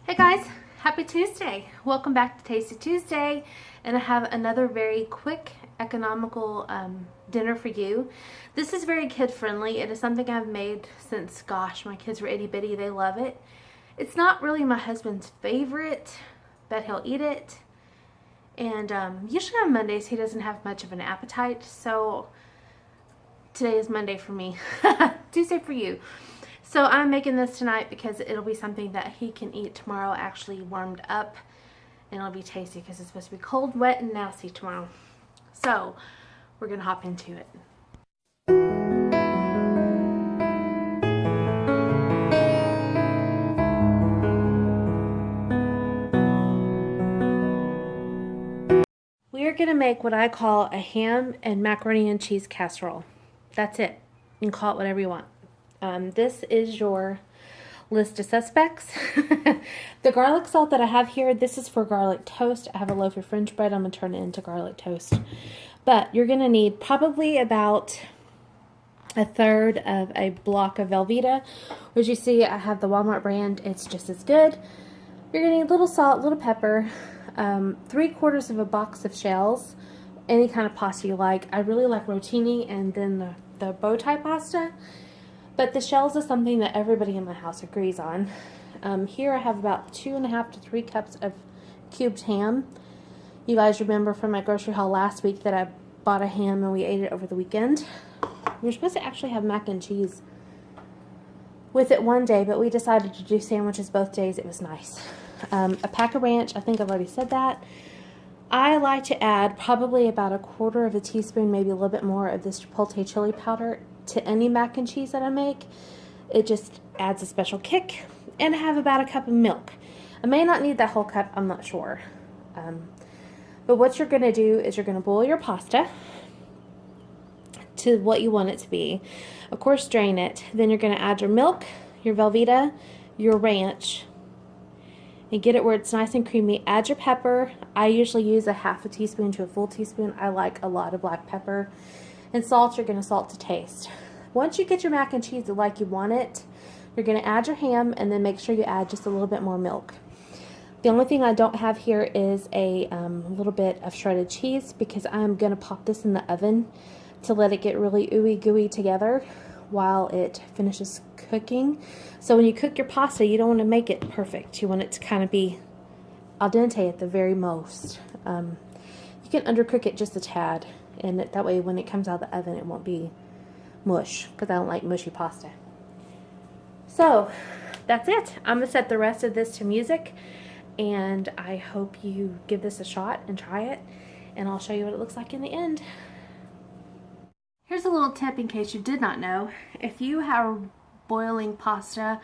Hey guys, happy Tuesday. Welcome back to Tasty Tuesday, and I have another very quick, economical dinner for you. This is very kid friendly. It is something I've made since, gosh, my kids were itty bitty. They love it. It's not really my husband's favorite, but he'll eat it. And usually on Mondays he doesn't have much of an appetite, so today is Monday for me. Tuesday for you. So I'm making this tonight because it'll be something that he can eat tomorrow, actually warmed up, and it'll be tasty because it's supposed to be cold, wet, and nasty tomorrow. So we're gonna hop into it. We are gonna make what I call a ham and macaroni and cheese casserole. That's it. You can call it whatever you want. This is your list of suspects. The garlic salt that I have here, this is for garlic toast. I have a loaf of French bread. I'm going to turn it into garlic toast. But you're going to need probably about a third of a block of Velveeta. As you see, I have the Walmart brand. It's just as good. You're going to need a little salt, a little pepper, 3/4 of a box of shells, any kind of pasta you like. I really like rotini and then the bow tie pasta. But the shells is something that everybody in my house agrees on. Here I have about 2.5 to 3 cups of cubed ham. You guys remember from my grocery haul last week that I bought a ham and we ate it over the weekend. We were supposed to actually have mac and cheese with it one day, but we decided to do sandwiches both days. It was nice. A pack of ranch, I think I've already said that. I like to add probably about 1/4 of a teaspoon, maybe a little bit more, of this Chipotle Chili Powder to any mac and cheese that I make. It just adds a special kick. And I have about a cup of milk. I may not need that whole cup, I'm not sure. But what you're going to do is you're going to boil your pasta to what you want it to be. Of course, drain it. Then you're going to add your milk, your Velveeta, your ranch, and get it where it's nice and creamy. Add your pepper. I usually use a 1/2 teaspoon to a full teaspoon. I like a lot of black pepper. And salt, you're going to salt to taste. Once you get your mac and cheese like you want it, you're going to add your ham and then make sure you add just a little bit more milk. The only thing I don't have here is a little bit of shredded cheese because I'm going to pop this in the oven to let it get really ooey gooey together while it finishes cooking. So when you cook your pasta, you don't want to make it perfect. You want it to kind of be al dente at the very most. You can undercook it just a tad, and that way when it comes out of the oven it won't be mush, because I don't like mushy pasta. So that's it. I'm going to set the rest of this to music, and I hope you give this a shot and try it, and I'll show you what it looks like in the end. Here's a little tip in case you did not know. If you have boiling pasta,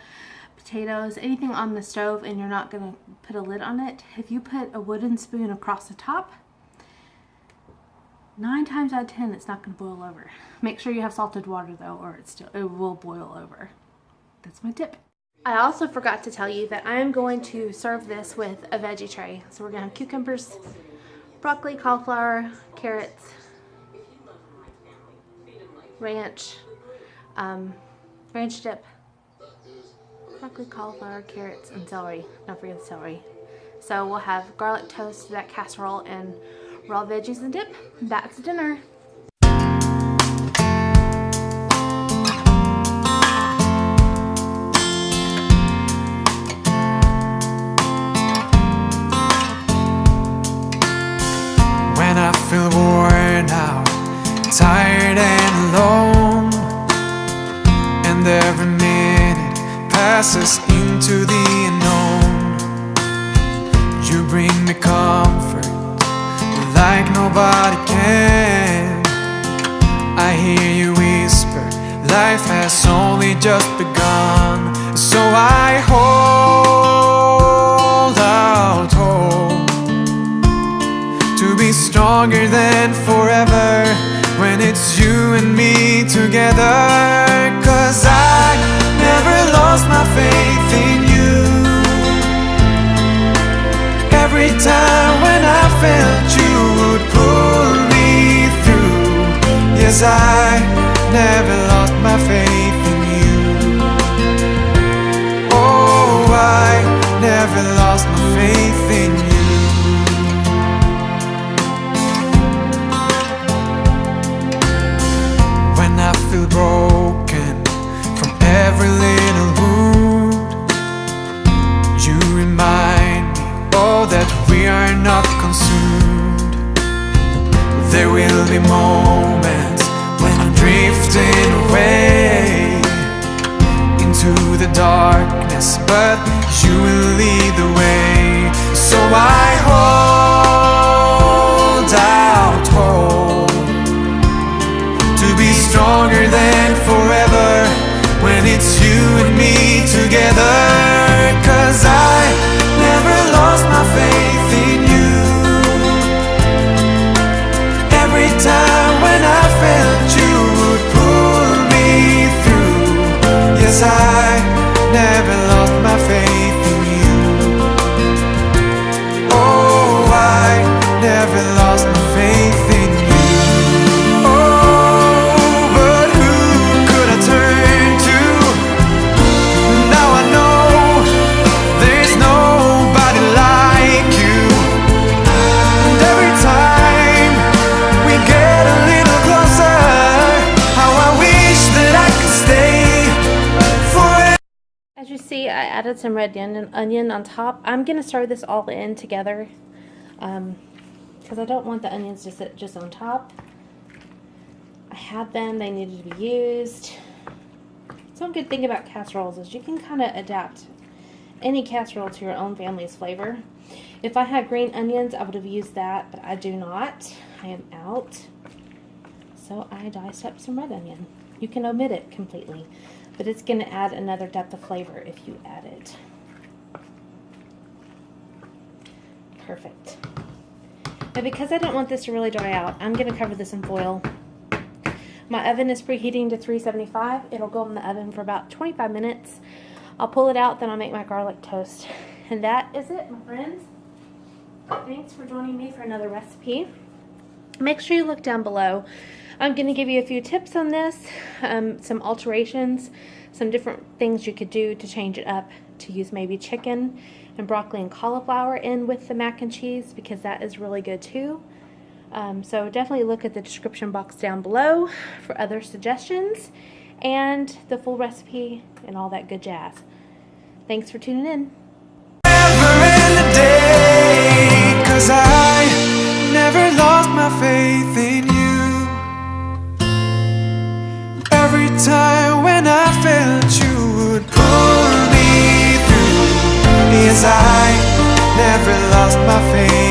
potatoes, anything on the stove, and you're not going to put a lid on it, if you put a wooden spoon across the top, 9 times out of 10 it's not going to boil over. Make sure you have salted water though, or it will boil over. That's my tip. I also forgot to tell you that I am going to serve this with a veggie tray. So we're going to have cucumbers, broccoli, cauliflower, carrots, ranch, ranch dip, broccoli, cauliflower, carrots, and celery. Don't forget the celery. So we'll have garlic toast, that casserole, and raw veggies and dip. That's dinner. When I feel worn out, tired and alone, and every minute passes into the unknown, you bring me comfort like nobody can. I hear you whisper, life has only just begun. So I hold out hope to be stronger than forever when it's you and me together. 'Cause I never lost my faith in you. Every time when I felt you would pull me through. Yes, I never lost my faith in you. Oh, I never There will be moments when I'm drifting away into the darkness, but you will lead the way. So I hold out hope to be stronger than forever when it's you and me together. 'Cause I never lost my faith in you. Every time when I felt you would pull me through. Yes, I never lost my faith in you. Oh, I never lost my faith in you. Oh, but who could I turn to? Now I know there's nobody like you. And every time we get a little closer, how I wish that I could stay forever. As you see, I added some red onion on top. I'm going to stir this all in together because I don't want the onions to sit just on top. I had them. They needed to be used. So one good thing about casseroles is you can kind of adapt any casserole to your own family's flavor. If I had green onions, I would have used that, but I do not. I am out. So I diced up some red onion. You can omit it completely, but it's going to add another depth of flavor if you add it. Perfect. Now because I don't want this to really dry out, I'm going to cover this in foil. My oven is preheating to 375. It'll go in the oven for about 25 minutes. I'll pull it out, then I'll make my garlic toast. And that is it, my friends. Thanks for joining me for another recipe. Make sure you look down below. I'm going to give you a few tips on this, some alterations, some different things you could do to change it up, to use maybe chicken and broccoli and cauliflower in with the mac and cheese, because that is really good too. So definitely look at the description box down below for other suggestions and the full recipe and all that good jazz. Thanks for tuning in. Cause I never lost my faith in you. Every time when I felt you would pull me through. Yes, I never lost my faith